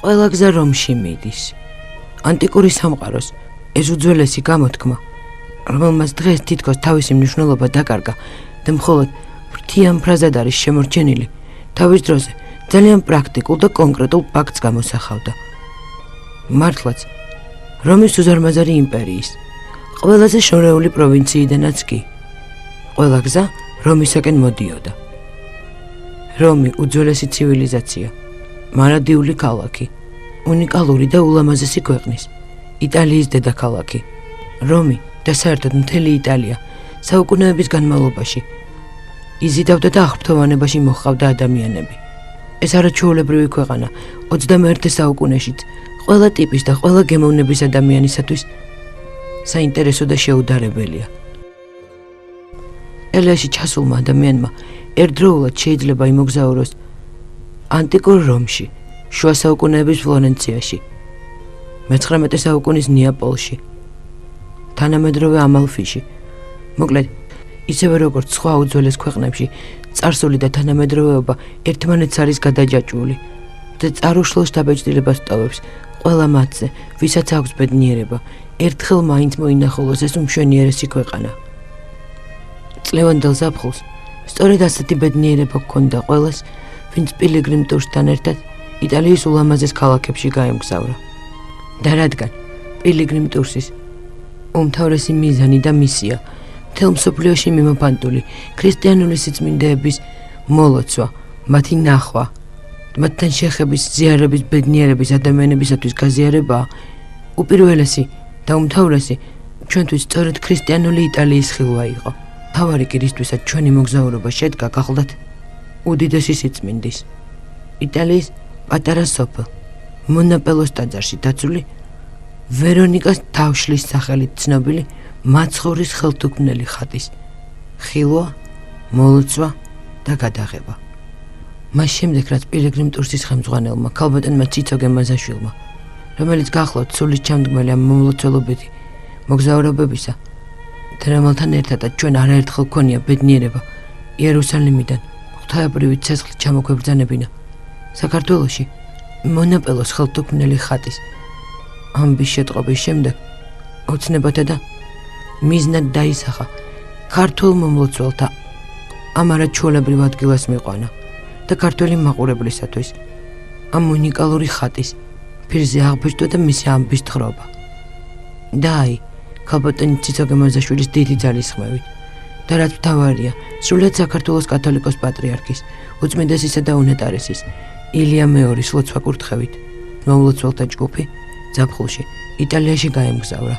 ყველა გზა რომში მიდის. ანტიკური სამყაროს ეს უძველესი გამოთქმა, რომელმაც დღეს თითქოს თავისი მნიშვნელობა დაკარგა და მხოლოდ ფრთიან ფრაზად არის შემორჩენილი, თავის დროზე ძალიან პრაქტიკულ და კონკრეტულ ფაქტს გამოსახავდა. მართლაც, რომის უზარმაზარი იმპერიის, ყველაზე შორეული პროვინციიდანაც კი, ყველა გზა რომისაკენ მოდიოდა. რომი უძველესი ცივილიზაცია, მარადიული ქალაქი, უნიკალური და ულამაზესი ქვეყნის, იტალიის დედაქალაქი. რომი და საერთოდ მთელი იტალია საუკუნეების განმავლობაში იზიდავდა და აღფრთოვანებაში მოჰყავდა ადამიანები. ეს არაჩვეულებრივი ქვეყანა 21 საუკუნეშიც ყველა ტიპის და ყველა გემოვნების ადამიანისათვის საინტერესო და შეუდარებელია. ელიაში ჩასულმა ადამიანმა ერთდროულად შეიძლება იმოგზაუროს ანტიკურ რომში, შუა საუკუნეების ფლორენციაში, მე-19 საუკუნის ნეაპოლში, თანამედროვე ამალფიში. მოკლედ, ისევე როგორც სხვა უძველეს ქვეყნებში, წარსული და თანამედროვეობა ერთმანეთს არის გადაჯაჭვული და წარუშლოს დაბეჭდილებას ტოვებს ყველა მათზე, ვისაც აქვს ბედნიერება, ერთხელ მაინც მოინახულოს ეს უმშვენიერესი ქვეყანა. წლევანდელ ზაფხულს სწორედ ასეთი ბედნიერება ჰქონდა ყველას, ვინც პილიგრიმ ტურსთან ერთად იტალიის ულამაზეს ქალაქებში გაემგზავრა. და რადგან პილიგრიმ ტურსის უმთავრესი მიზანი და მისია მთელ მსოფლიოში მიმოფანტული ქრისტიანული სიწმინდეების მოლოცვა, მათი ნახვა, მათთან შეხების, ზიარების, ბედნიერების ადამიანებისათვის გაზიარებაა, უპირველესი და უმთავრესი ჩვენთვის სწორედ ქრისტიანული იტალიის ხილვა იყო. თავარი კი რისთვისაც ჩვენი მოგზაურობა შედგა გახლდათ უდიდესი სიწმინდის, იტალიის პატარა სოფელ მონაპელოს ტაძარში დაცული ვერონიკას თავშლის სახელით ცნობილი მაცხოვრის ხელთუქმნელი ხატის ხილვა, მოლოცვა და გადაღება. მას შემდეგ, რაც პილიგრიმ ტურსის ხელმძღვანელმა ქალბატონმა ციცოგე მაზაშვილმა, რომელიც გახლავთ სულის ჩამდგმელი ამ მომლოცველობითი მოგზაურობებისა და რომელთან ერთადაც ჩვენ არაერთხელ გქონია ბედნიერება იერუსალიმიდან ღვთაებრივი ცეცხლით ჩამოგვებრძანებინა, საქართველოში მონაპელოს ხელთუქმნელი ხატის ამბის შეტყობის შემდეგ ოცნებათა და მიზნად დაისახა ქართულ მომლოცველთა ამ არაჩვეულებრივ ადგილას მიყვანა და ქართველი მაყურებლისათვის ამ უნიკალური ხატის ფირზე აღბეჭდვა და მისი ამბის თხრობა. და აი, ქალბატონი ციცოგე მაზაშვილის დიდი ძალისხმევით და რაც მთავარია, სრულიად საქართველოს კათოლიკოს პატრიარქის, უწმიდესისა და უნეტარესის ილია მეორის ლოცვა კურთხევით მომლოცველთა ჯგუფი ზაფხულში იტალიაში გაემგზავრა.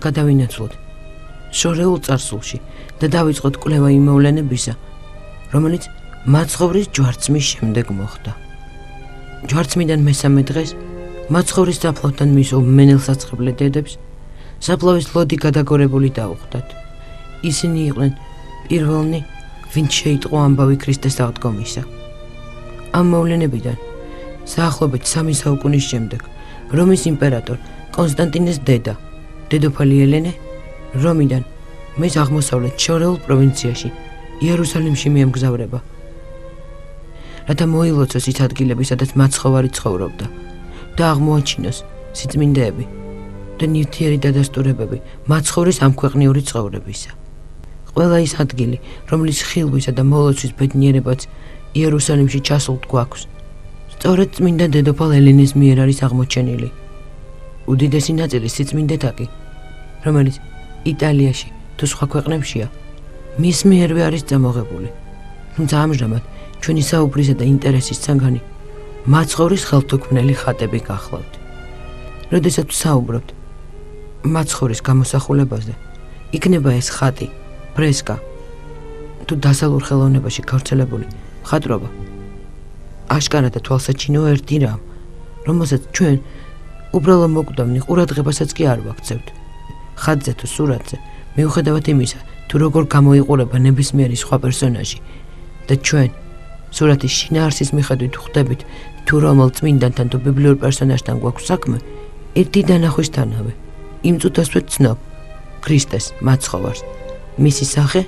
გადავინაცვლოთ შორეულ წარსულში და დავიწყოთ კვლევა იმ მოვლენებისა, რომელიც მაცხოვრის ჯვარცმის შემდეგ მოხდა. ჯვარცმიდან მესამე დღეს მაცხოვრის საფლავთან მისულ მენელსაცხებლე დედებს საფლავის ლოდი გადაგორებული დაუხვდათ. ისინი იყვნენ პირველნი, ვინც შეიტყო ამბავი ქრისტეს აღდგომისა. ამ მოვლენებიდან საახლობეთ 3 საუკუნის შემდეგ რომის იმპერატორ კონსტანტინეს დედა დედოფალი ელენე რომიდან მის აღმოსავლეთ შორეულ პროვინციაში იერუსალიმში მიემგზავრება რათა მოილოცოს ის ადგილები, სადაც მაცხოვარი ცხოვრობდა და აღმოაჩინოს სიწმინდეები და ნივთიერი დადასტურებები მაცხოვრის ამქვეყნიური ცხოვრებისა. ყველა ის ადგილი, რომლის ხილვისა და მოლოცვის ბედნიერებაც იერუსალიმში ჩასულთ გვაქვს, სწორედ წმინდა დედოფალ ელენეს მიერ არის აღმოჩენილი. უდიდესი ნაწილი სიწმინდეთაკი, რომელიც იტალიაში თუ სხვა ქვეყნებშია, მის მიერვე არის წამოღებული. თუმცა ამჟამად ჩვენი საუბრისა და ინტერესის საგანი მაცხოვრის ხელთუქმნელი ხატები გახლავთ. როდესაც საუბრობთ მაცხოვრის გამოსახულებაზე, იქნება ეს ხატი, ფრესკა თუ დასალურ ხელოვნებაში გავრცელებული მხატვრობა. აშკარად და თვალსაჩინოა ერთი რამ, რომელსაც ჩვენ უბრალო მოკვდავნი ყურადღებასაც კი არ ვაქცევთ. ხატზე თუ სურათზე, მიუხედავად იმისა, თუ როგორ გამოიყურება ნებისმიერი სხვა პერსონაჟი და ჩვენ სურათის შინაარსის მიხედვით ხვდებით, თუ რომელ წმინდანთან თუ ბიბლიურ პერსონაჟთან გვაქვს საქმე, ერთი დანახვისთანავე. იმ წუთას ვცნობ ქრისტეს მაცხოვარს, მისი სახე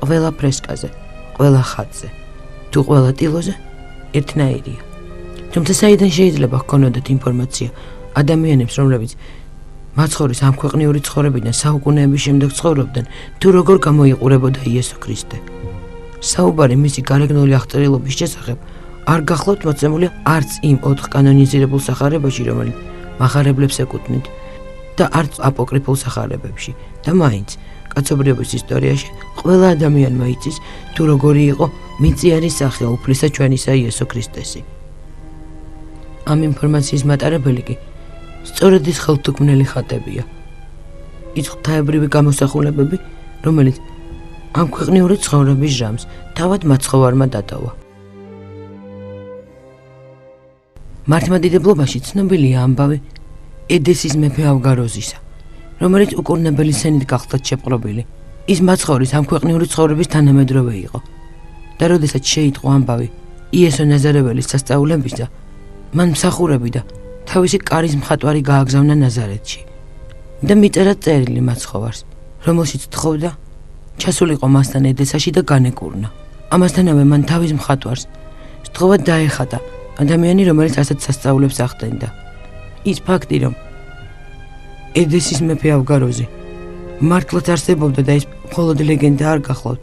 ყველა ფრესკაზე, ყველა ხატზე, თუ ყველა ტილოზე ერთნაირია. თუმცა საიდან შეიძლება ჰქონოდეთ ინფორმაცია ადამიანებს, რომლებიც მაცხოვრის ამქვეყნიური ცხოვრებიდან საუკუნეების შემდეგ ცხოვრობდნენ, თუ როგორ გამოიყურებოდა იესო ქრისტე. საუბარი მისი გარეგნული აღწერილობის შესახებ არ გახლავთ მოცემული არც იმ 4 კანონიზირებულ სახარებაში, რომელიც მახარებლებს ეკუთვნით, და არც აპოკრიფულ სახარებებში. და მაინც კაცობრიობის ისტორიაში ყველა ადამიანმა იცის, თუ როგორი იყო მიწიერი სახე უფლისა ჩვენისა იესო ქრისტესი. ამ ინფორმაციის მატარებელი კი სწორედ ის ხელთუქმნელი ხატებია. ის ღვთაებრივი გამოსახულებები, რომელიც ამქვეყნიური ცხოვრების ჟამს თავად მაცხოვარმა დატოვა. მართლმადიდებლობაში ცნობილია ამბავი ედესის მეფე ავგაროზისა, რომელიც უკურნებელი სენით გახლდათ შეპყრობილი. ის მაცხოვრის ამქვეყნიური ცხოვრების თანამედროვე იყო და როდესაც შეიტყო ამბავი იესო ნაზარეველის სასწაულებისა, მან მსახურები და თავისი კარის მხატვარი გააგზავნა ნაზარეთში და მიწერა წერილი მაცხოვარს, რომელშიც თხოვდა ჩასულიყო მასთან ედესაში და განეკურნა. ამასთანავე მან თავის მხატვარს სთხოვა დაეხატა ადამიანი, რომელიც ასეთ სასწაულებს ახდენდა. ის ფაქტი, რომ ედესის მეფე ავგაროზი მართლაც არსებობდა და ის მხოლოდ ლეგენდა არ გახლავთ,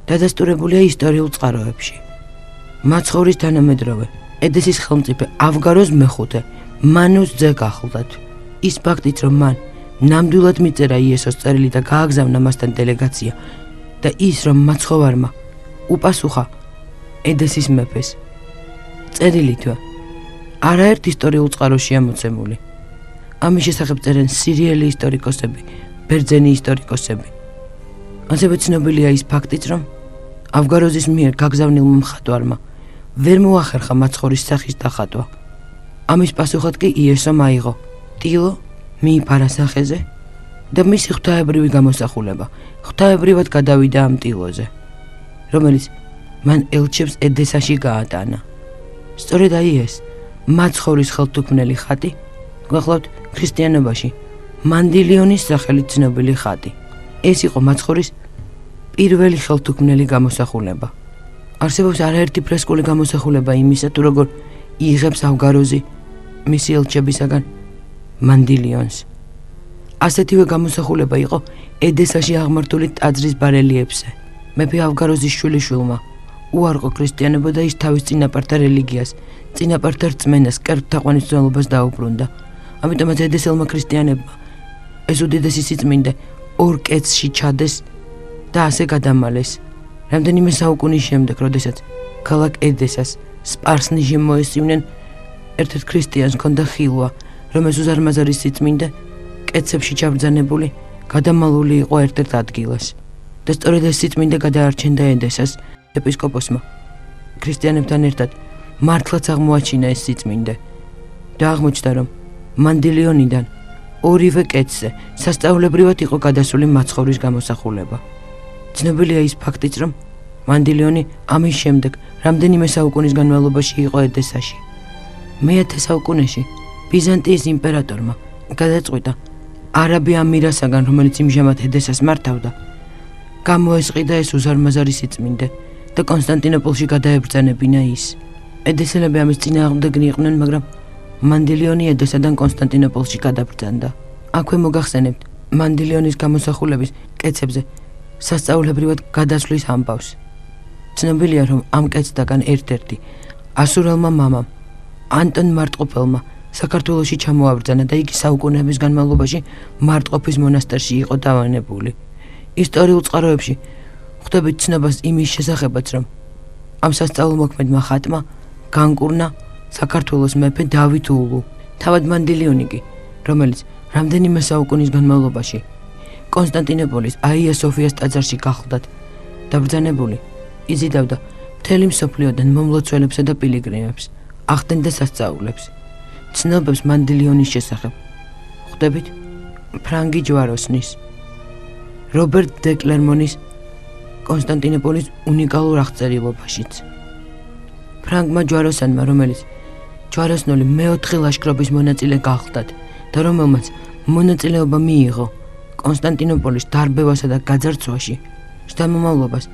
დადასტურებულია ისტორიულ წყაროებში. მაცხოვრის თანამედროვე ედესის ხელმწიფე ავგაროზ მეხუთე მანუს ძე გახლდათ. ის ფაქტიც, რომ მან ნამდვილად მიწერა იესოს წერილი და გააგზავნა მასთან დელეგაცია და ის, რომ მაცხოვარმა უპასუხა ედესის მეფეს წერილითვე, არაერთ ისტორიულ წყაროშია მოცემული. ამის შესახებ წერენ სირიელი ისტორიკოსები, ბერძენი ისტორიკოსები. ასევე ცნობილია ის ფაქტიც, რომ ავგაროზის მიერ გაგზავნილმა მხატვარმა ვერ მოახერხა მაცხოვრის სახის დახატვა. ამის პასუხად კი იესომ აიღო ტილო მიიფარა სახეზე და მისი ღვთაებრივი გამოსახულება ღვთაებრივად გადავიდა ამ ტილოზე, რომელიც მან ელჩებს ედესაში გაატანა. სწორედ აი ეს მაცხოვრის ხელთუქმნელი ხატი გვახლავთ ქრისტიანობაში მანდილიონის სახელით ცნობილი ხატი. ეს იყო მაცხოვრის პირველი ხელთუქმნელი გამოსახულება. არსებობს არაერთი ფრესკული გამოსახულება იმისა, თუ როგორ იღებს ავგაროზი მისი ელჩებისაგან მანდილიონს. ასეთივე გამოსახულება იყო ედესაში აღმართული ტაძრის ბარელიეფზე. მეფე ავგაროზის შვილიშვილმა უარყო ქრისტიანობა და ის თავის წინაპართა რელიგიას, წინაპართა რწმენას, კერძთაყვანისმცემლობას დაუბრუნდა. ამიტომაც ედესელმა ქრისტიანებმა ეს უდიდესი სიწმინდე ორ კეცში ჩადეს და ასე გადამალეს. რამდენიმე საუკუნის შემდეგ, როდესაც ქალაქ ედესას სპარსნიში მოესწივნენ, ერთ-ერთ ქრისტიანს ჰქონდა ხილვა, რომ ეს უზარმაზარი სიწმინდე კეცებში ჩაბრძანებული გადამალული იყო ერთ-ერთ ადგილას და სწორედ ეს სიწმინდე გადაარჩენდა ედესას ეპისკოპოსმა. ქრისტიანებთან ერთად მართლაც აღმოაჩინა ეს სიწმინდე და აღმოჩნდა, რომ მანდილიონიდან ორივე კეცზე სასწაულებრივად იყო გადასული მაცხოვრის გამოსახულება. ცნობილია ის ფაქტიც, რომ მანდილიონი ამის შემდეგ რამდენიმე საუკუნის განმავლობაში იყო ედესაში. მე-10 საუკუნეში ბიზანტიის იმპერატორმა გადაწყვიტა არაბი ამირასაგან, რომელიც იმჟამად ედესას მართავდა, გამოესყიდა ეს უზარმაზარი სიწმინდე და კონსტანტინოპოლში გადაებრძანებინა ის. ედესელები ამის წინააღმდეგნი იყვნენ, მაგრამ მანდილიონი ედესადან კონსტანტინოპოლში გადაბრძანდა. აქვე მოგახსენებთ მანდილიონის გამოსახულების კეცებზე სასწაულებრივად გადასვლის ამბავს. ცნობილია, რომ ამ კეცდაგან ერთ-ერთი ასურელმა მამამ ანტონ მარტყოფელმა საქართველოში ჩამოაბრძანა და იგი საუკუნეების განმავლობაში მარტყოფის მონასტერში იყო დავანებული. ისტორიულ წყაროებში ხვდებით ცნობას იმის შესახებაც, რომ ამ სასწაულმოქმედმა ხატმა განკურნა საქართველოს მეფე დავით ულუ. თავად მანდილიონი კი, რომელიც რამდენიმე საუკუნის განმავლობაში კონსტანტინოპოლის აია სოფიას ტაძარში გახლდათ დაბრძანებული, იზიდავდა მთელი მსოფლიოდან მომლოცველებსა და პილიგრიმებს, ახდენდა სასწაულებს. ცნობებს მანდილიონის შესახებ ხვდებით ფრანგი ჯვაროსნის, რობერტ დე კლერმონის კონსტანტინოპოლის უნიკალურ აღწერილობაშიც. ფრანგმა ჯვაროსანმა, რომელიც ჯვაროსნული მეოთხე ლაშქრობის მონაწილე გახლდათ და რომელმაც მონაწილეობა მიიღო კონსტანტინოპოლის დარბევასა და გაძარცვაში, შთამომავლობას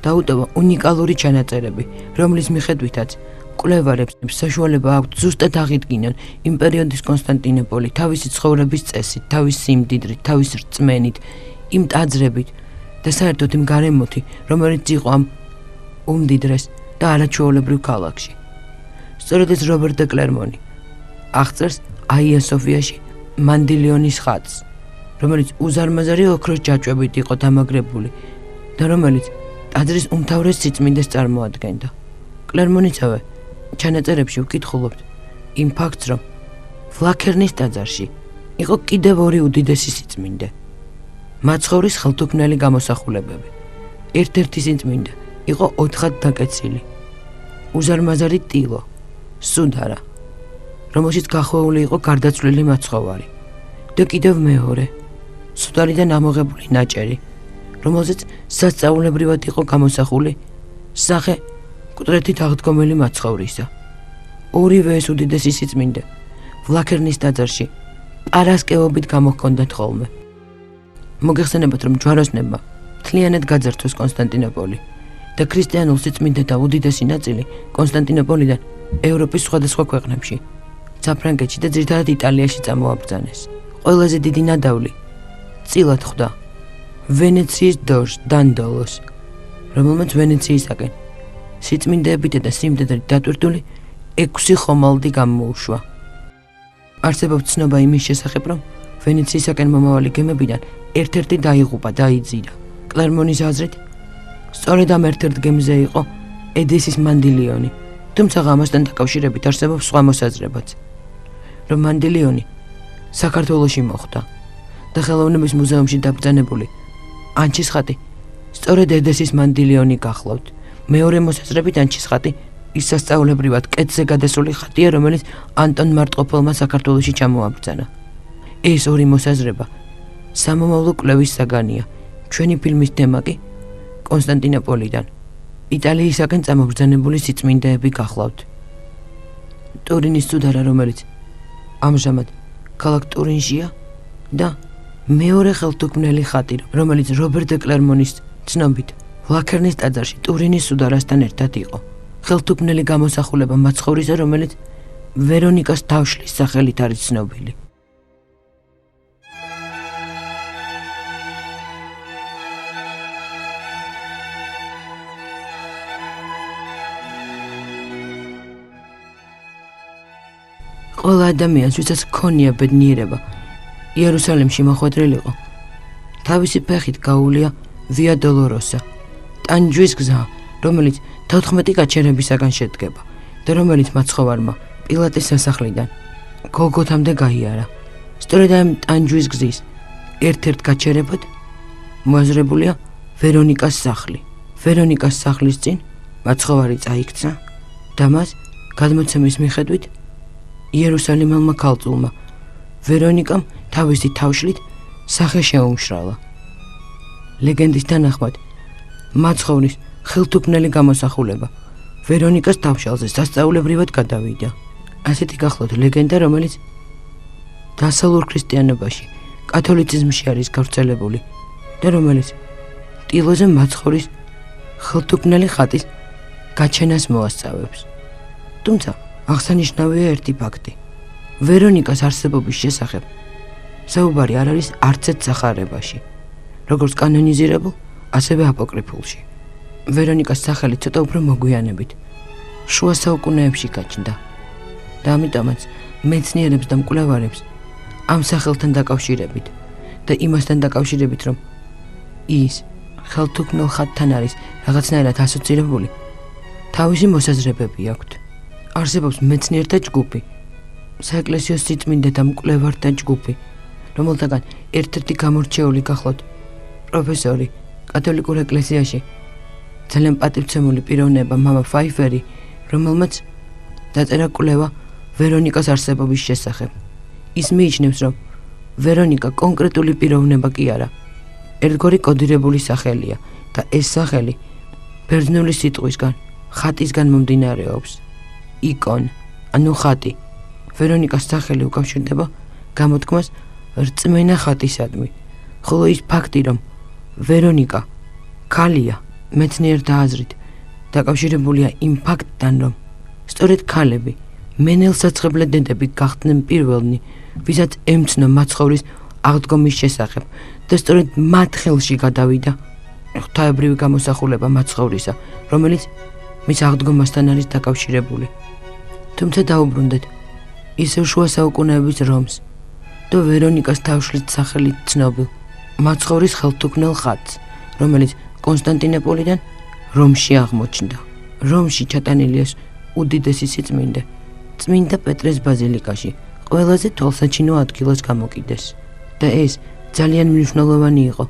დაუტოვა უნიკალური ჩანაწერები, რომლის მიხედვითაც მკვლევარებს საშუალება აქვთ ზუსტად აღიდგინონ იმ პერიოდის კონსტანტინოპოლი თავისი ცხოვრების წესით, თავის სიმდიდრით, თავის რწმენით, იმ ტაძრებით და საერთოდ იმ გარემოთი, რომელიც იყო ამ უმდიდრეს და არაჩვეულებრივ ქალაქში. სწორედ ეს რობერტ დე კლერმონი აღწერს აია სოფიაში მანდილიონის ხატს, რომელიც უზარმაზარი ოქროს ჯაჭვებით იყო დამაგრებული და რომელიც ტაძრის უმთავრეს სიწმინდეს წარმოადგენდა. კლერმონიცავე ჩანაწერებში ვკითხულობთ იმ ფაქტს, რომ ვლაქერნის ტაძარში იყო კიდევ ორი უდიდესი სიწმინდე. მაცხოვრის ხელთუქმნელი გამოსახულებები. ერთ-ერთი სიწმინდე იყო 4-ად დაკეცილი. უზარმაზარი ტილო, სუდარა, რომელშიც გახვეული იყო გარდაცვლილი მაცხოვარი. და კიდევ მეორე, სუდარიდან ამოღებული ნაჭერი, რომელზეც სასწაულებრივად იყო გამოსახული სახე კუტრეთით აღდგომილი მაცხოვრისა. ორივე ეს უდიდესი სიწმინდე ვლაქერნის ტაძარში პარასკევობით გამოჰქონდათ ხოლმე. მოგეხსენებათ, რომ ჯვაროსნებმა მთლიანად გაძარცვეს კონსტანტინოპოლი და ქრისტიანულ სიწმინდეთა უდიდესი ნაწილი კონსტანტინოპოლიდან ევროპის სხვადასხვა ქვეყნებში, საფრანგეთში და ძირითადად იტალიაში წამოაბრძანეს. ყველაზე დიდი ნადავლი წილად ხვდა ვენეციის დოჟს დანდოლოს, რომელმაც ვენეციისაკენ სიწმინდეებით და სიმდიდრით დატვირთული 6 ხომალდი გამოუშვა. არსებობს ცნობა იმის შესახებ, რომ ვენეციისაკენ მომავალი გემებიდან ერთ-ერთი დაიღუპა, დაიძირა. კლერმონის აზრით, სწორედ ამ ერთ-ერთ გემზე იყო ედესის მანდილიონი, თუმცა ამასთან დაკავშირებით არსებობს სხვა მოსაზრებაც, რომ მანდილიონი საქართველოში მოხვდა და ხელოვნების მუზეუმში დაბრძანებული ანჩის ხატი სწორედ ედესის მანდილიონი გახლავთ. მეორე მოსაზრებით ანჩის ხატი ის სასწაულებრივად კეთზე გადასული ხატია, რომელიც ანტონ მარტყოფელმა საქართველოში ჩამოაბრძანა. ეს ორი მოსაზრება სამომავლო კვლევის საგანია. ჩვენი ფილმის თემა კი კონსტანტინოპოლიდან იტალიისაკენ წამობრძანებული სიწმინდეები გახლავთ. ტურინის სუდარა, რომელიც ამჟამად ქალაქ ტურინშია და მეორე ხელთუქმნელი ხატი, რომელიც რობერტ დე კლერმონის ცნობით ვლაქერნის ტაძარში ტურინის სუდარასთან ერთად იყო. ხელთუქმნელი გამოსახულება მაცხოვრისა, რომელიც ვერონიკას თავშლის სახელით არის ცნობილი. ყველა ადამიანს, ვისაც ჰქონია ბედნიერება იერუსალიმში მოხვედრილიყო, თავისი ფეხით გაუვლია ვია დოლოროსა, ტანჯვის გზა, რომელიც 14 გაჩერებისაგან შედგება და რომელიც მაცხოვარმა პილატის სასახლიდან გოლგოთამდე გაიარა. სწორედ ამ ტანჯვის გზის ერთ-ერთ გაჩერებად მოაზრებულია ვერონიკას სახლი. ვერონიკას სახლის წინ მაცხოვარი წაიქცა და მას გადმოცემის მიხედვით იერუსალიმელმა ქალწულმა ვერონიკამ თავისი თავშლით სახე შეუმშრალა. ლეგენდის თანახმად მაცხოვრის ხელთუქმნელი გამოსახულება ვერონიკას თავშალზე სასწაულებრივად გადავიდა. ასეთი გახლავთ ლეგენდა, რომელიც დასავლურ ქრისტიანობაში, კათოლიციზმში არის გავრცელებული და რომელიც ტილოზე მაცხოვრის ხელთუქმნელი ხატის გაჩენას მოასწავებს. თუმცა აღსანიშნავია ერთი ფაქტი. ვერონიკას არსებობის შესახებ საუბარი არ არის არცეთ სახარებაში, როგორც კანონიზირებულ, ასევე აპოკრიფულში. ვერონიკას სახელი ცოტა უფრო მოგვიანებით, შუა საუკუნეებში გაჩნდა და ამიტომაც მეცნიერებს და მკვლევარებს ამ სახელთან დაკავშირებით და იმასთან დაკავშირებით, რომ ის ხელთუქმნელ ხატთან არის რაღაცნაირად ასოცირებული, თავისი მოსაზრებები აქვთ. არსებობს მეცნიერთა ჯგუფი, საეკლესიო სიწმინდეთა მკვლევართა ჯგუფი, რომელთაგან ერთ-ერთი გამორჩეული გახლავთ პროფესორი კათოლიკურ ეკლესიაში, ძალიან პატივცემული პიროვნება მამა ფაიფერი, რომელმაც დაწერა კვლევა ვერონიკას არსებობის შესახებ. ის მიიჩნევს, რომ ვერონიკა კონკრეტული პიროვნება კი არა, ერთგვარი კოდირებული სახელია და ეს სახელი ბერძნული სიტყვისგან, ხატისგან მომდინარეობს. იკონ, ანუ ხატი. ვერონიკას სახელი უკავშირდება გამოთქმას რწმენა ხატისადმი, ხოლო ის ფაქტი, რომ ვერონიკა ქალია, მეცნიერთა აზრით დაკავშირებულია იმ ფაქტთან, რომ სწორედ ქალები, მენელსაცხებლე დედები გახდნენ პირველნი, ვისაც ემცნო მაცხოვრის აღდგომის შესახებ და სწორედ მათ ხელში გადავიდა ღვთაებრივი გამოსახულება მაცხოვრისა, რომელიც მის აღდგომასთან არის დაკავშირებული. თუმცა დაუბრუნდეთ ისევ შუა საუკუნეების რომს და ვერონიკას თავშლით სახელით ცნობილ მაცხოვრის ხელთუქმნელ ხატს, რომელიც კონსტანტინოპოლიდან რომში აღმოჩნდა. რომში ჩატანილია უდიდესი სიწმინდე, წმინდა პეტრეს ბაზილიკაში, ყველაზე თვალსაჩინო ადგილას გამოკიდეს. და ეს ძალიან მნიშვნელოვანი იყო,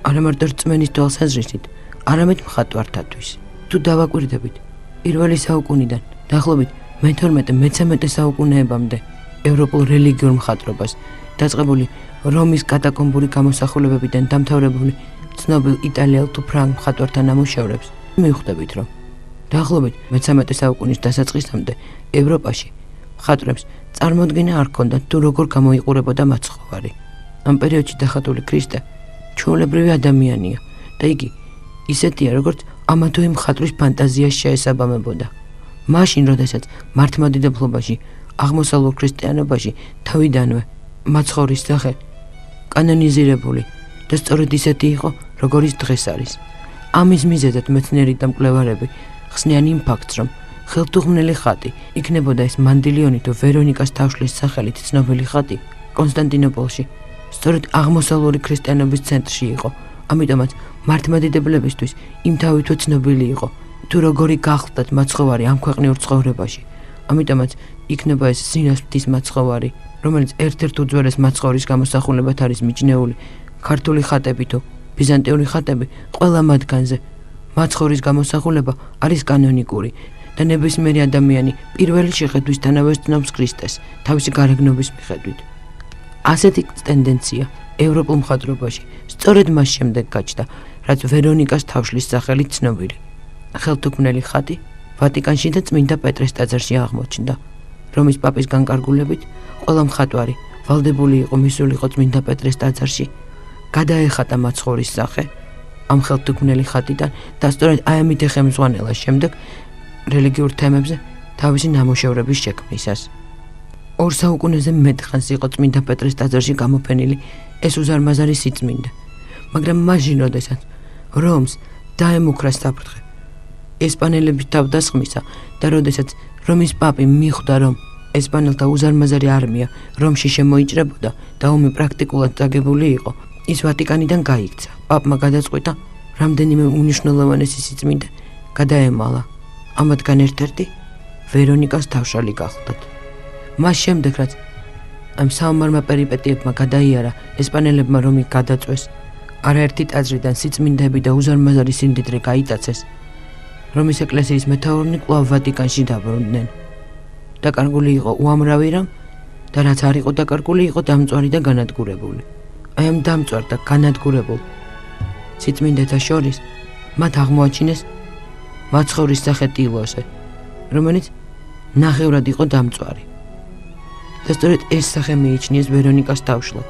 არა მარტო რწმენის თვალსაზრისით, არამედ მხატვართათვის. თუ დავაკვირდებით პირველი საუკუნიდან დაახლოებით მე-12-მე-13 საუკუნეებამდე ევროპულ რელიგიურ მხატვრობას, დაწყებული რომის კატაკომბური გამოსახულებებიდან დამთავრებული ცნობილ იტალიელ თუ ფრანგ მხატვართა ნამუშევრებს, მივხვდებით, რომ დაახლოებით მე-13 საუკუნის დასაწყისამდე ევროპაში მხატვრებს წარმოდგენა არ ჰქონდათ თუ როგორ გამოიყურებოდა მაცხოვარი. ამ პერიოდში დახატული ქრისტე ჩვეულებრივი ადამიანია და იგი ისეთია, როგორც ამა თუ იმ მხატვრის ფანტაზიას შეესაბამებოდა. მაშინ, როდესაც მართლმადიდებლობაში, აღმოსავლურ ქრისტიანობაში თავიდანვე მაცხოვრის სახე კანონიზირებული და სწორედ ისეთი იყო, როგორიც დღეს არის. ამის მიზეზად მეცნიერი და მკვლევარები ხსნიან იმ ფაქტს, რომ ხელთუქმნელი ხატი იქნებოდა ეს მანდილიონი თუ ვერონიკას თავშლის სახელით ცნობილი ხატი კონსტანტინოპოლში, სწორედ აღმოსავლური ქრისტიანობის ცენტრში იყო. ამიტომაც მართლმადიდებლებისთვის იმთავითვე ცნობილი იყო, თუ როგორი გახლდათ მაცხოვარი ამ ქვეყნიურ ცხოვრებაში. ამიტომაც იქნება ეს სინასპტის მაცხოვარი, რომელიც ერთ-ერთ უძველეს მაცხოვრის გამოსახულებად არის მიჩნეული. ქართული ხატები თუ ბიზანტიური ხატები ყველა მათგანზე მაცხოვრის გამოსახულება არის კანონიკური და ნებისმიერი ადამიანი პირველი შეხედვისთანავე ცნობს ქრისტეს თავისი გარეგნობის მიხედვით. ასეთი ტენდენცია ევროპულ მხატვრობაში სწორედ მას შემდეგ გაჩნდა, რაც ვერონიკას თავშლის სახელით ცნობილი ხელთუქმნელი ხატი ვატიკანში და წმინდა პეტრეს ტაძარში აღმოჩნდა. რომის პაპის განკარგულებით ყველა მხატვარი ვალდებული იყო მისულიყო წმინდა პეტრეს ტაძარში, გადაეხატა მაცხოვრის სახე ამ ხელთუქმნელი ხატიდან და სწორედ აი ამით ეხემძღვანელა შემდეგ რელიგიურ თემებზე თავისი ნამუშევრების შექმნისას. 2 საუკუნეზე მეტ ხანს იყო წმინდა პეტრეს ტაძარში გამოფენილი ეს უზარმაზარი სიწმინდე, მაგრამ მაშინ, როდესაც რომს დაემუქრა საფრთხე ესპანელების თავდასხმისა და როდესაც რომის პაპი მიხვდა, რომ ესპანელთა უზარმაზარი არმია რომში შემოიჭრებოდა და ომი პრაქტიკულად დაგებული იყო, ის ვატიკანიდან გაიქცა. პაპმა გადაწყვიტა რამდენიმე უნიშნულოვანესი სიწმინდე გადაემალა. ამათგან ერთ-ერთი ვერონიკას თავშალი გახლდათ. მას შემდეგ, რაც ამ საომარმა პერიპეტიებმა გადაიარა ესპანელებმა რომი გადაწვეს, არაერთი ტაძრიდან სიწმინდეები და უზარმაზარი სიმდიდრე გაიტაცეს, რომის ეკლესიის მეთაურნი კვლავ ვატიკანში დაბრუნდნენ. დაკარგული იყო უამრავი რამ და რაც არ იყო დაკარგული, იყო დამწვარი და განადგურებული. აი ამ დამწვარ და განადგურებულ სიწმინდეთა შორის მათ აღმოაჩინეს მაცხოვრის სახე ტილოსე, რომელიც ნახევრად იყო დამწვარი. და სწორედ ეს სახე მიიჩნიეს ვერონიკას თავშლად.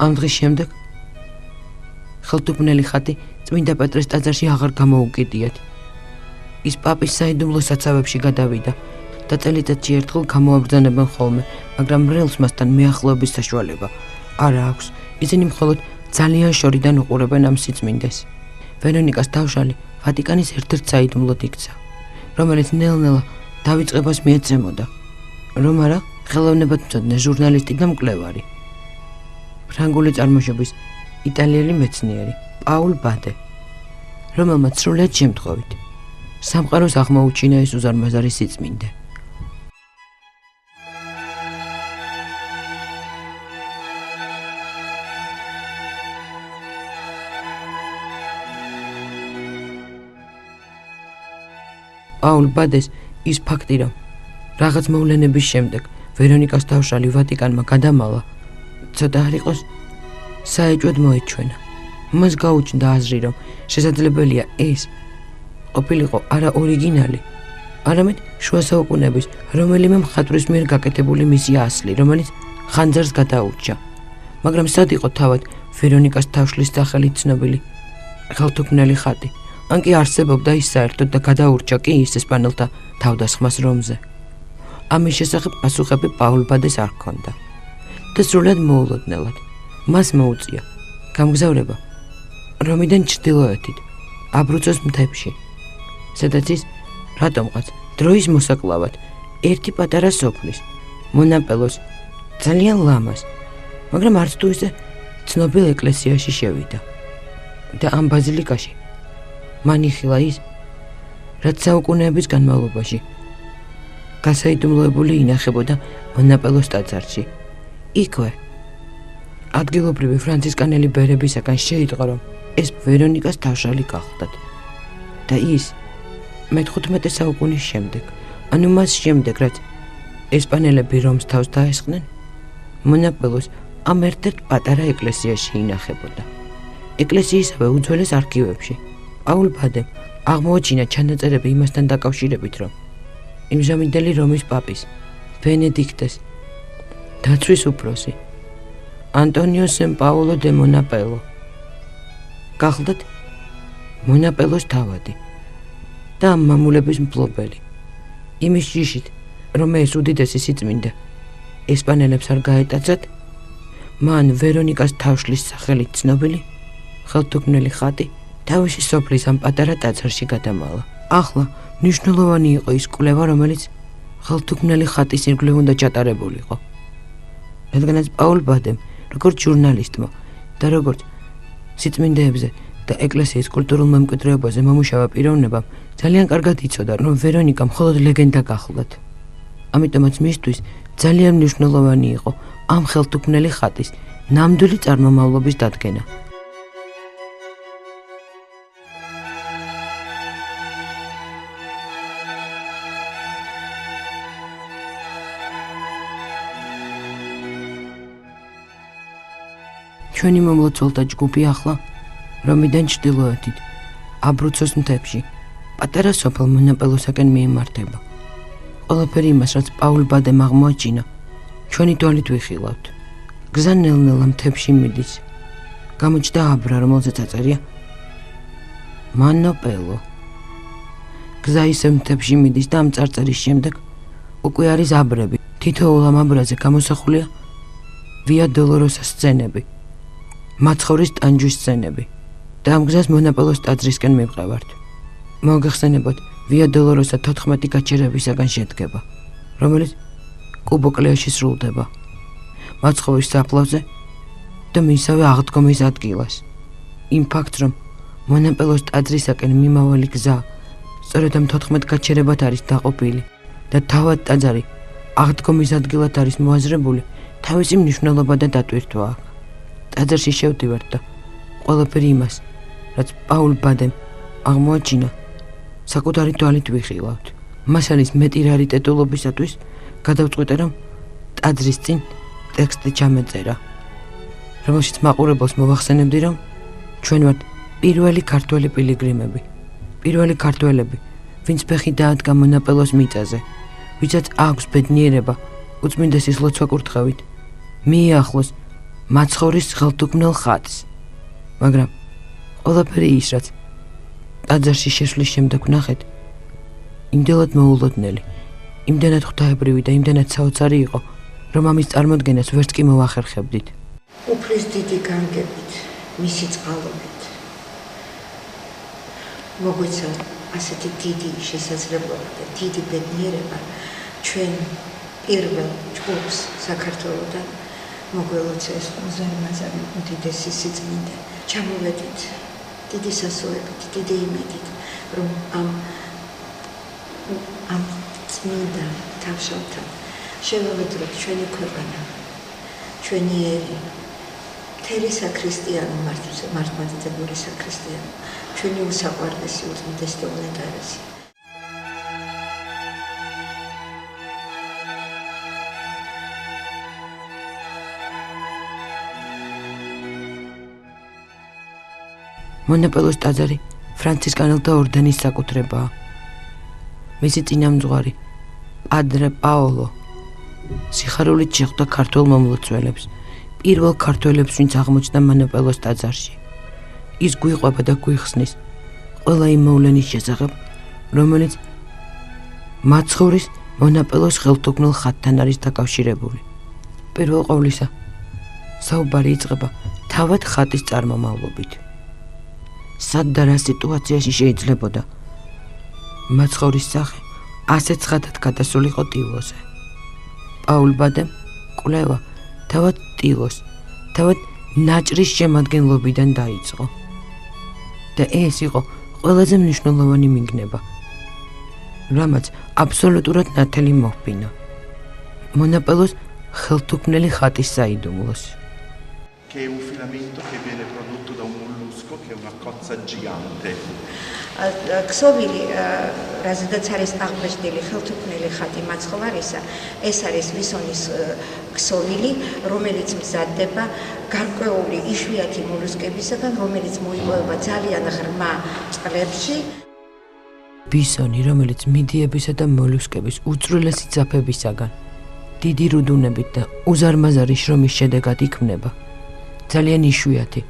ამ დღის შემდეგ ხელთუქმნელი ხატი წმინდა პეტრეს ტაძარში აღარ გამოუკიდიათ. ის პაპის საიდუმლო საცავებში გადავიდა და წელიწადში ერთხელ გამოაბრძანებენ ხოლმე, მაგრამ მრევლს მასთან მიახლოების საშუალება არ აქვს. ისინი მხოლოდ ძალიან შორიდან უყურებენ ამ სიწმინდეს. ვერონიკას თავშალი ვატიკანის ერთ-ერთ საიდუმლოდ იქცა, რომელიც ნელ-ნელა დავიწყებას მიეცემოდა, რომ არა ხელოვნებათმცოდნე ჟურნალისტი და მკვლევარი. ფრანგული წარმოშობის იტალიელი მეცნიერი პაულ ბადე, რომელმაც სრულად შემთხვევით სამყაროს აღმოუჩინა ეს უზარმაზარი სიწმინდე. პაულ ბადეს ის ფაქტი, რომ რაღაც მოვლენების შემდეგ ვერონიკას თავშალი ვატიკანმა გადამალა, ცოტა არ იყოს საეჭვოდ მოეჩვენა. მას გაუჩნდა აზრი, რომ შესაძლებელია ეს ყოფილიყო არა ორიგინალი, არამედ შუა საუკუნეების რომელიმე მხატვრის მიერ გაკეთებული მისი ასლი, რომელიც ხანძარს გადაურჩა. მაგრამ სად იყო თავად ვერონიკას თავშლის სახელით ცნობილი ხელთუქმნელი ხატი? ან კი არსებობდა ის საერთოდ და გადაურჩა კი ის ესპანელთა თავდასხმას რომზე? ამის შესახებ პასუხები პაულ ბადეს არ ჰქონდა და სრულად მოულოდნელად მას მოუწია გამგზავრება რომიდან ჩრდილოეთით, აბრუცოს მთებში, სადაც ის რატომღაც დროის მოსაკლავად ერთი პატარა სოფლის, მონაპელოს, ძალიან ლამას, მაგრამ არც თუ ისე ცნობილ ეკლესიაში შევიდა და ამ ბაზილიკაში მან იხილა ის, რაც საუკუნეების განმავლობაში გასაიდუმლოებული ინახებოდა მონაპელოს ტაძარში. იქვე ადგილობრივი ფრანცისკანელი ბერებისაგან შეიტყო, რომ ეს ვერონიკას თავშალი გახლდათ და ის მე-15 საუკუნის შემდეგ, ანუ მას შემდეგ, რაც ესპანელები რომს თავს დაესხნენ, მონაპელოს ამ ერთ-ერთ პატარა ეკლესიაში ინახებოდა. ეკლესიისავე უძველეს არქივებში პაულ ბადემ აღმოაჩინა ჩანაწერები იმასთან დაკავშირებით, რომ იმჟამინდელი რომის პაპის ბენედიქტეს დაცვის უფროსი ანტონიო სენ პაულო დე მონაპელო გახლდათ მონაპელოს თავადი და ამ მამულების მფლობელი. იმის ჯიშით, რომ ეს უდიდესი სიწმინდე ესპანელებს არ გაეტაცათ, მან ვერონიკას თავშლის სახელით ცნობილი ხელთუქმნელი ხატი თავისი სოფლის ამ პატარა ტაძარში გადამალა. ახლა მნიშვნელოვანი იყო ის კვლევა, რომელიც ხელთუქმნელი ხატის ირგვლივ უნდა ჩატარებულიყო. რადგანაც პაულ ბადემ, როგორც ჟურნალისტმა და როგორც სიწმინდეებზე და ეკლესიის კულტურულ მემკვიდრეობაზე მომუშავე პიროვნებამ ძალიან კარგად იცოდა, რომ ვერონიკა მხოლოდ ლეგენდა გახლდათ. ამიტომაც მისთვის ძალიან მნიშვნელოვანი იყო ამ ხელთუქმნელი ხატის ნამდვილი წარმომავლობის დადგენა. ჩვენი მომლოცველთა ჯგუფი ახლა რომიდან ჩრდილოეთით, აბრუცოს მთებში, პატარა სოფელ მონაპელოსაკენ მიემართება. ყველაფერი იმას, რაც პაულ ბადემ აღმოაჩინა, ჩვენი თვალით ვიხილავთ. გზა ნელ-ნელა მთებში მიდის. გამოჩნდა აბრა, რომელზეც აწერია მანოპელო. გზა ისევ მთებში მიდის და ამ წარწერის შემდეგ უკვე არის აბრები. თითოეულ ამ აბრაზე გამოსახულია ვია დოლოროსას სცენები, მაცხოვრის ტანჯვის სცენები და ამ გზას მონაპელოს ტაძრისკენ მივყევართ. მოგეხსენებათ, ვია დოლოროსა 14 გაჩერებისაგან შედგება, რომელიც კუბოკლეაში სრულდება, მაცხოვრის საფლავზე და მისავე აღდგომის ადგილას. იმ ფაქტს, რომ მონაპელოს ტაძრისაკენ მიმავალი გზა სწორედ ამ 14 გაჩერებად არის დაყოფილი და თავად ტაძარი აღდგომის ადგილად არის მოაზრებული, თავისი მნიშვნელობა და დატვირთვა აქვს. ტაძარში შევდივართ და ყველაფერი იმას, რაც პაულ ბადემ აღმოაჩინა, საკუთარი თვალით ვიხილავთ. მასალის მეტი რარიტეტულობისათვის გადავწყვიტე, რომ ტაძრის წინ ტექსტი ჩამეწერა, რომელშიც მაყურებელს მოვახსენებდი, რომ ჩვენ ვართ პირველი ქართველი პილიგრიმები, პირველი ქართველები, ვინც ფეხი დაადგა მონაპელოს მიწაზე, ვისაც აქვს ბედნიერება უწმინდესის ლოცვა კურთხევით მიიახლოს მაცხოვრის ხელთუქმნელ ხატს. მაგრამ ყველაფერი ის, რაც ტაძარში შესვლის შემდეგ ვნახეთ, იმდენად მოულოდნელი, იმდენად ღვთაებრივი და იმდენად საოცარი იყო, რომ ამის წარმოდგენას ვერც კი მოვახერხებდით. უფლის დიდი განგებით, მისი წყალობით. მოგვეცა ასეთი დიდი შესაძლებლობა და დიდი ბედნიერება ჩვენ პირველ ჯგუფს საქართველოდან მოგველოცეს უზარმაზარი უდიდესი სიწმინდე. ჩამოვედით დიდი სასოებით, დიდი იმედით, რომ ამ წმინდა თავშალთან შევავედროთ ჩვენი ქვეყანა, ჩვენი ერი, მთელი საქრისტიანო მართლმადიდებლური საქრისტიანო, ჩვენი უსაყვარლესი, უწმიდესი და უნეტარესი. მონაპელოს ტაძარი ფრანცისკანელთა ორდენის საკუთრებაა. მისი წინამძღვარი პადრე პაოლო სიხარულით შეხვდა ქართველ მომლოცველებს, პირველ ქართველებს, ვინც აღმოჩნდა მონაპელოს ტაძარში. ის გვიყვება და გვიხსნის ყველა იმ მოვლენის შესახებ, რომელიც მაცხოვრის მონაპელოს ხელთუქმნელ ხატთან არის დაკავშირებული. პირველ ყოვლისა, საუბარი იწყება თავად ხატის წარმომავლობით. სად და რა სიტუაციაში შეიძლებოდა მაცხოვრის სახე ასეთ ხატად გადასულიყო ტილოზე. პაულბადემ კვლევა თავად ტილოს, თავად ნაჭრის შემადგენლობიდან დაიწყო. და ეს იყო ყველაზე მნიშვნელოვანი მიგნება, რამაც აბსოლუტურად ნათელი მოჰფინა მონაპელოს ხელთუქმნელი ხატის საიდუმლოს. Che è un filamento che viene prodotto da un mollusco che è una cozza gigante. ქსოვილი, რაზედაც არის აღბეჭდილი ხელთუქმნელი ხატი მაცხოვარისა, ეს არის ვისონის ქსოვილი, რომელიც მზადდება გარკვეული იშვიათი მოლუსკებისაგან, რომელიც მოიპოვება ძალიან ღრმა წყლებში. ბისონი, რომელიც მიდიებისა და მოლუსკების უწვრილესი ძაფებისაგან, დიდი რუდუნებით და უზარმაზარი შრომის შედეგად იქმნება, ძალიან იშვიათი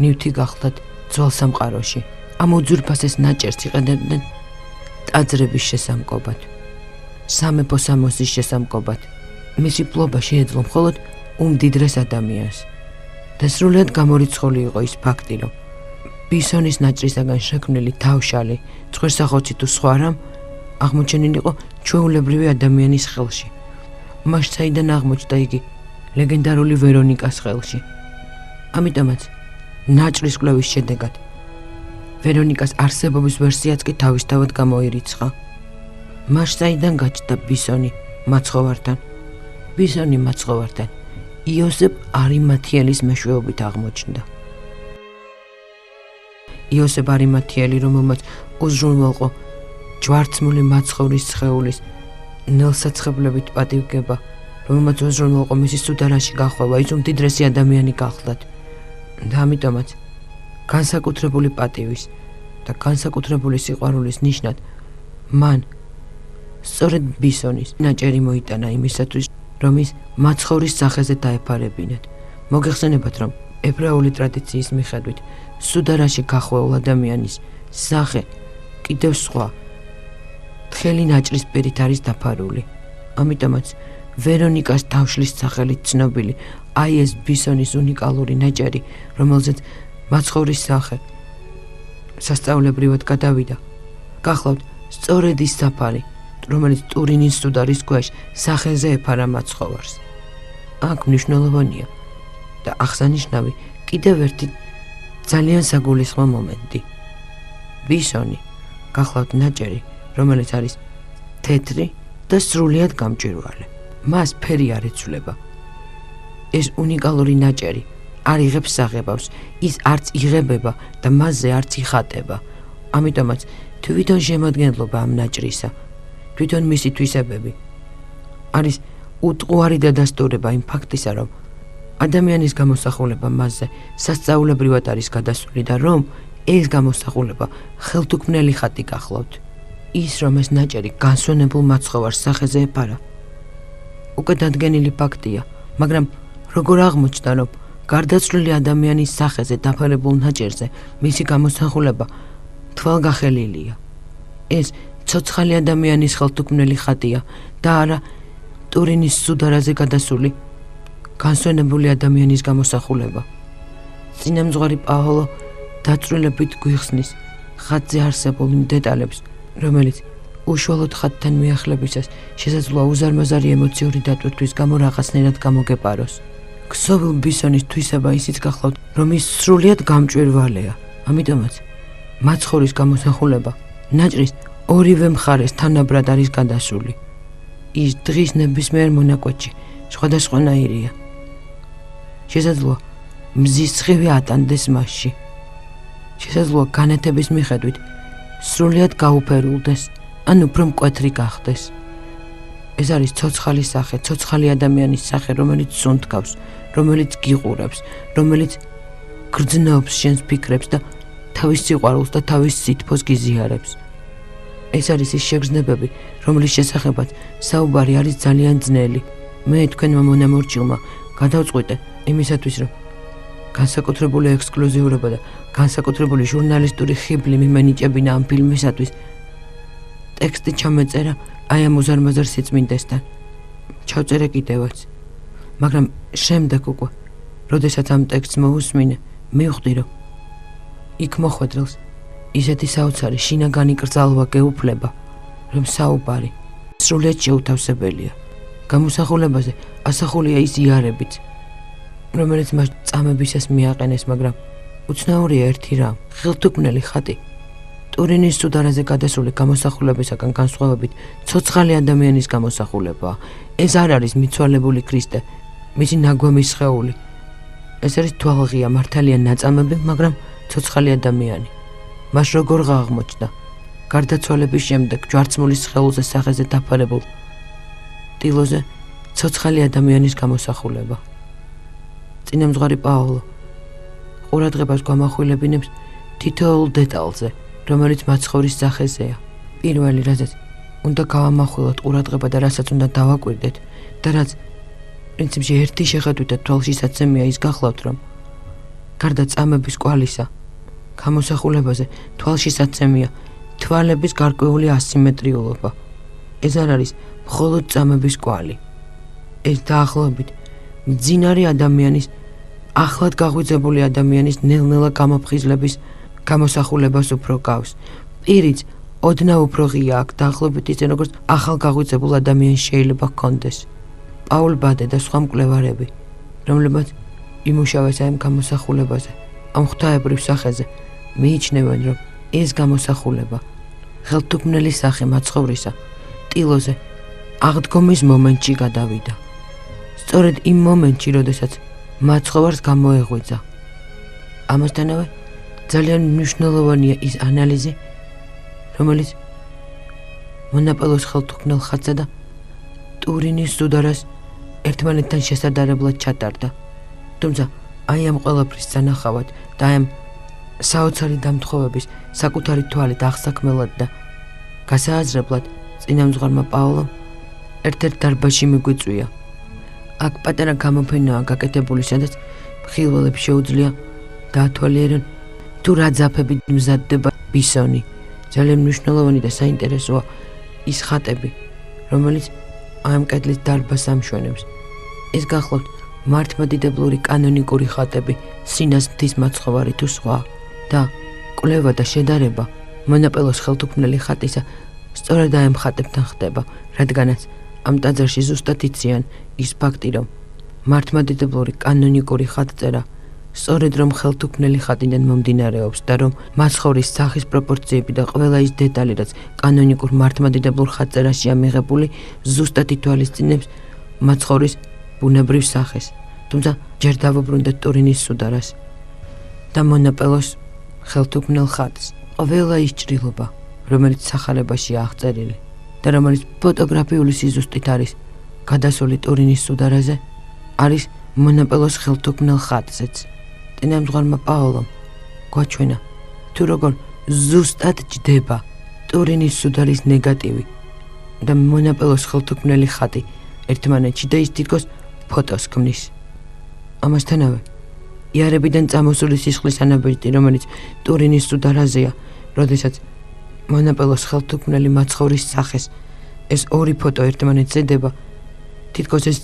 ნივთი გახლდათ ძველ სამყაროში. ამ უძვირფასეს ნაჭერს იყენებდნენ ტაძრების შესამკობად, სამეფო სამოსის შესამკობად. მისი ფლობა შეეძლო მხოლოდ უმდიდრეს ადამიანს. და სრულად გამორიცხული იყო ის ფაქტი, რომ ბისონის ნაჭრისაგან შექმნილი თავშალი, ცხვირსახოცი თუ სხვა რამ აღმოჩენილიყო ჩვეულებრივი ადამიანის ხელში. მას საიდან აღმოჩნდა იგი ლეგენდარული ვერონიკას ხელში. ამიტომაც ნაჭრის კვლევის შედეგად ვერონიკას არსებობის ვერსიაც კი თავისთავად გამოირიცხა. მას საიდან გაჩნდა ბისონი მაცხოვართან? ბისონი მაცხოვართან იოსებ არიმათიელის მეშვეობით აღმოჩნდა. იოსებ არიმათიელი, რომელმაც უზრუნველყო ჯვარცმული მაცხოვრის სხეულის ნელსაცხებლებით პატივგება, რომელმაც უზრუნველყო მისი სუდარაში გახვევა, ის უმდიდრესი ადამიანი გახლდათ. და ამიტომაც განსაკუთრებული პატივის და განსაკუთრებული სიყვარულის ნიშნად მან სწორედ ბისონის ნაჭერი მოიტანა იმისათვის, რომ ის მაცხოვრის სახეზე დაეფარებინათ. მოგეხსენებათ, რომ ებრაული ტრადიციის მიხედვით სუდარაში გახვეულ ადამიანის სახე კიდევ სხვა თხელი ნაჭრის პირით არის დაფარული. ამიტომაც ვერონიკას თავშლის სახელით ცნობილი აი ეს ბისონის უნიკალური ნაჭერი, რომელზეც მაცხოვრის სახე სასწაულებრივად გადავიდა, გახლავთ სწორედ ის საფარი, რომელიც ტურინის სუდარის ქვეშ სახეზე ეფარა მაცხოვარს. აქ მნიშვნელოვანია და აღსანიშნავი კიდევ ერთი ძალიან საგულისხმო მომენტი. ბისონი გახლავთ ნაჭერი, რომელიც არის თეთრი და სრულიად გამჭვირვალე. მას ფერი არ ეცვლება. ეს უნიკალური ნაჭერი არ იღებს საღებავს, ის არც იღებება და მასზე არც იხატება. ამიტომაც თვითონ შემადგენლობა ამ ნაჭრისა, თვითონ მისი თვისებები არის უტყუარი დადასტურება იმ ფაქტისა, რომ ადამიანის გამოსახულება მასზე სასწაულებრივად არის გადასული და რომ ეს გამოსახულება ხელთუქმნელი ხატი გახლავთ. ის, რომ ეს ნაჭერი განსვენებულ მაცხოვარს სახეზე ეფარა, უკვე დადგენილი ფაქტია, მაგრამ როგორ აღმოჩნდა, რომ გარდაცვლილი ადამიანის სახეზე დაფარებულ ნაჭერზე მისი გამოსახულება თვალგახელილია. ეს ცოცხალი ადამიანის ხელთუქმნელი ხატია და არა ტურინის სუდარაზე გადასული განსვენებული ადამიანის გამოსახულება. წინამძღვარი პაოლო დაწვრილებით გვიხსნის ხატზე არსებულ იმ დეტალებს, რომელიც უშუალოდ ხატთან მიახლებისას შესაძლოა უზარმაზარი ემოციური დატვირთვის გამო რაღაცნაირად გამოგეპაროს. ქსოვილ ბისონის თვისება ისიც გახლავთ, რომ ის სრულიად გამჭვირვალეა. ამიტომაც მაცხოვრის გამოსახულება ნაჭრის ორივე მხარეს თანაბრად არის გადასული. ის დღის ნებისმიერ მონაკვეთში სხვადასხვანაირია. შესაძლოა მზის სხივი ატანდეს მასში. შესაძლოა განათების მიხედვით სრულიად გაუფერულდეს, ან უფრო მკვეთრი გახდეს. ეს არის ცოცხალი სახე, ცოცხალი ადამიანის სახე, რომელიც სუნთქავს, რომელიც გიყურებს, რომელიც გრძნობს შენს ფიქრებს და თავის სიყვარულს და თავის სითბოს გიზიარებს. ეს არის ის შეგრძნებები, რომლის შესახებაც საუბარი არის ძალიან ძნელი. მე თქვენმა მონამორჩილმა გადავწყვიტე იმისათვის, რომ განსაკუთრებული ექსკლუზიურობა და განსაკუთრებული ჟურნალისტური ხიბლი მიმენიჭებინა ამ ფილმისათვის, ტექსტი ჩამეწერა აი ამ უზარმაზარ სიწმინდესთან. ჩავწერე კიდევაც. მაგრამ შემდეგ უკვე, როდესაც ამ ტექსტს მოусმინე, მივხვდი, რომ იქ მოხვედრილს ისეთი საოცარი შინაგანი კრძალვა გეუფლება, რომ საუბარი სრულიად შეუთავსებელია. გამოსახულებაზე ასახულია ის იარებიც, რომელიც მას წამებისას მიაყენეს, მაგრამ უცნაურია ერთი რამ. ხელთუქმნელი ხატი ტურინის სუდარაზე გადასული გამოსახულებისაგან განსხვავებით ცოცხალი ადამიანის გამოსახულებაა. ეს არ არის მიცვალებული ქრისტე, მისი ნაგვამის სხეული. ეს არის თვალღია, მართალია ნაწამები, მაგრამ ცოცხალი ადამიანი. მას როგორ აღმოჩნდა გარდაცვალების შემდეგ ჯვარცმულის სხეულზე სახეზე დაფარებულ ტილოზე ცოცხალი ადამიანის გამოსახულება. წინამძღვარი პაოლო ყურადღებას გვამახვილებინებს თითოეულ დეტალზე, რომელიც მაცხოვრის სახეზეა. პირველი, რაზეც უნდა გავამახვილოთ ყურადღება და რასაც უნდა დავაკვირდეთ და რაც პრინციპში ერთი შეხედვითად თვალშისაცემია, ის გახლავთ, რომ გარდა წამების კვალისა, გამოსახულებაზე თვალშისაცემია თვალების გარკვეული ასიმეტრიულობა. ეს არ არის მხოლოდ წამების კვალი. ეს დაახლოებით მძინარე ადამიანის, ახლად გაღვიძებული ადამიანის ნელ-ნელა გამოფხიზლების გამოსახულებას უფრო გავს. პირიც ოდნავ უფრო ღია აქ დაახლოებით ისე, როგორც ახალ გაღვიძებულ ადამიანს შეიძლება ჰქონდეს. პაულ ბადე და სხვა მკვლევარები, რომლებმაც იმუშავეს ამ გამოსახულებაზე, ამ ღვთაებრივ სახეზე, მიიჩნევენ, რომ ეს გამოსახულება ხელთუქმნელი სახე მაცხოვრისა ტილოზე აღდგომის მომენტში გადავიდა. სწორედ იმ მომენტში, როდესაც მაცხოვარს გამოეღვიძა. ამასთანავე ძალიან მნიშვნელოვანია ის ანალიზი, რომელიც მონაპელოს ხელთუქმნელ ხატსა და ტურინის სუდარას ერთმანეთთან შესადარებლად ჩატარდა. თუმცა აი ამ ყველაფრის სანახავად და აი ამ საოცარი დამთხოვების საკუთარი თვალით აღსაქმელად და გასააზრებლად წინამძღვარმა პაოლომ ერთ-ერთ დარბაზში მიგვიწვია. აქ პატარა გამოფენაა გაკეთებული, სადაც მხილველებს შეუძლია დაათვალიერონ თუ რა ძაფებით მზადდება ბისონი. ძალიან მნიშვნელოვანი და საინტერესოა ის ხატები, რომელიც ამ კედლის დარბაზს ამშვენებს. ეს გახლავთ მართლმადიდებლური კანონიკური ხატები, სინას მთის მაცხოვარი თუ სხვა და კვლევა და შედარება მონაპელოს ხელთუქმნელი ხატისა სწორედ ამ ხატებთან ხდება, რადგანაც ამ ტაძარში ზუსტად იციან ის ფაქტი, რომ მართლმადიდებლური კანონიკური ხატწერა სწორედ რომ ხელთუქმნელი ხატიდან მომდინარეობს და რომ მაცხოვრის სახის პროპორციები და ყველა ის დეტალი, რაც კანონიკურ მართლმადიდებლურ ხატწერაშია მიღებული, ზუსტად ითვალისწინებს მაცხოვრის ბუნებრივ სახეს. თუმცა ჯერ დავუბრუნდეთ ტურინის სუდარას და მონაპელოს ხელთუქმნელ ხატს. ყველა ის ჭრილობა, რომელიც სახარებაშია აღწერილი და რომელიც ფოტოგრაფიული სიზუსტით არის გადასული ტურინის სუდარაზე, არის მონაპელოს ხელთუქმნელ ხატზეც. წინამძღვარმა პაოლომ გვაჩვენა თუ როგორ ზუსტად ჯდება ტურინის სუდარის ნეგატივი და მონაპელოს ხელთუქმნელი ხატი ერთმანეთში და ის თითქოს ფოტოს ქმნის. ამასთანავე იარებიდან წამოსული სისხლის ანაბეჭდი, რომელიც ტურინის სუდარაზეა, როდესაც მონაპელოს ხელთუქმნელი მაცხოვრის სახეს ეს ორი ფოტო ერთმანეთს ედება, თითქოს ეს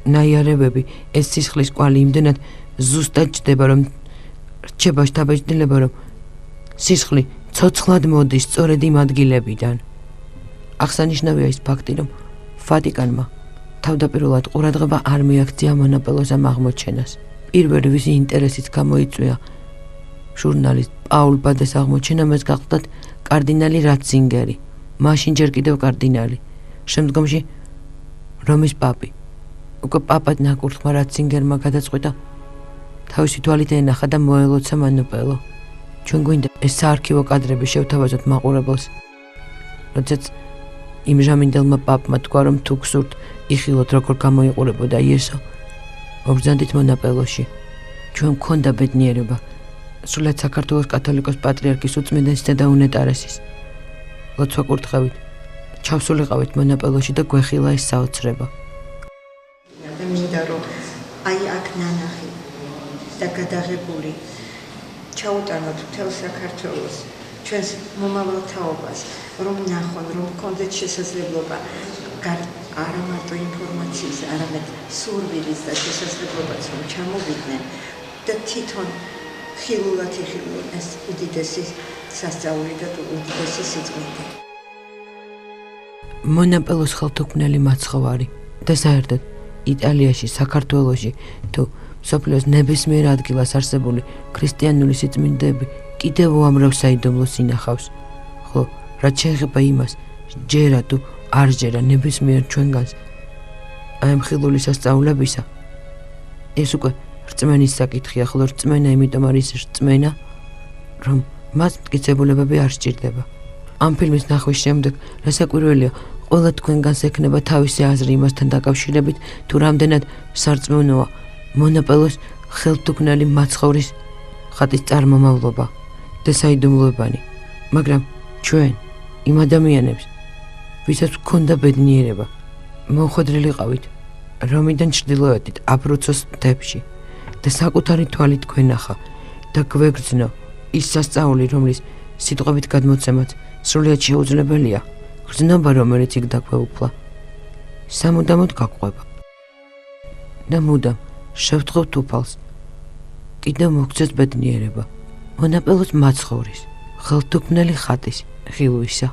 ნაიარებები, ეს სისხლის კვალი იმდენად ზუსტად ჯდება, რომ რჩება შთაბეჭდილება, რომ სისხლი ცოცხლად მოდის სწორედ იმ ადგილებიდან. აღსანიშნავია ის ფაქტი, რომ ვატიკანმა თავდაპირველად ყურადღება არ მიაქცია მონაპელოს ამ აღმოჩენას. პირველი ვისი ინტერესით გამოიწვია ჟურნალისტ პაულ ბადეს აღმოჩენა, მას გახლდათ კარდინალი რატცინგერი, მაშინ ჯერ კიდევ კარდინალი, შემდგომში რომის პაპი. უკვე პაპად ნაკურთხმა რატცინგერმა გადაწყვიტა თავისი თვალით ენახა და მოელოცა მონაპელო. ჩვენ გვინდა ეს საარქივო კადრები შევთავაზოთ მაყურებელს, როდესაც იმ ჟამინდელმა პაპმა თქვა, რომ თუ გსურთ იხილოთ როგორ გამოიყურებოდა იესო, მობრძანდით მონაპელოში. ჩვენ გვქონდა ბედნიერება სრულად საქართველოს კათოლიკოს პატრიარქის უწმიდესისა და უნეტარესის ლოცვა კურთხევით ჩავსულიყავით მონაპელოში და გვეხილა ეს საოცრება. მინდა რომ აი აქ ნანახი და გადაღებული ჩაუტანოთ მთელ საქართველოს ჩვენს მომავალ თაობას, რომ ნახონ, რომ გქონდეთ შესაძლებლობა არა მარტო ინფორმაციის, არამედ სურვილის და შესაძლებლობაც რომ ჩამოვიდნენ და თვითონ ხილულად იხილონ ეს უდიდესი სასწაული და უდიდესი სიწმინდე. მონაპელოს ხელთუქმნელი მაცხოვარი და საერთოდ იტალიაში, საქართველოში თუ მსოფლიოს ნებისმიერ ადგილას არსებული ქრისტიანული სიწმინდეები კიდევ უამრავ საიდუმლოს ინახავს, ხო, რაც შეეხება იმას, ჯერა თუ არ ჯერა ნებისმიერ ჩვენგანს აი ამ ხილული სასწაულებისა, ეს უკვე რწმენის საკითხია, ხოლო რწმენა იმიტომ არის რწმენა, რომ მას მტკიცებულებები არ სჭირდება. ამ ფილმის ნახვის შემდეგ რასაკვირველია, ყველა თქვენგანს ექნება თავისი აზრი იმასთან დაკავშირებით, თუ რამდენად სარწმუნოა მონაპელოს ხელთუქმნელი მაცხოვრის ხატის წარმომავლობა და საიდუმლოებანი, მაგრამ ჩვენ იმ ადამიანებს, ვისაც გვქონდა ბედნიერება, მოხვედრილიყავით რომიდან ჩრდილოეთით აბრუცოს მთებში და საკუთარი თვალით გვენახა და გვეგრძნო ის სასწაული, რომლის სიტყვებით გადმოცემაც სრულიად შეუძლებელია, გრძნობა, რომელიც იქ დაგვეუფლა, სამუდამოდ გაგვყვება და მუდამ შევთხოვთ უფალს, კიდევ მოგცეს ბედნიერება მონაპელოს მაცხოვრის ხელთუქმნელი ხატის ხილვისა.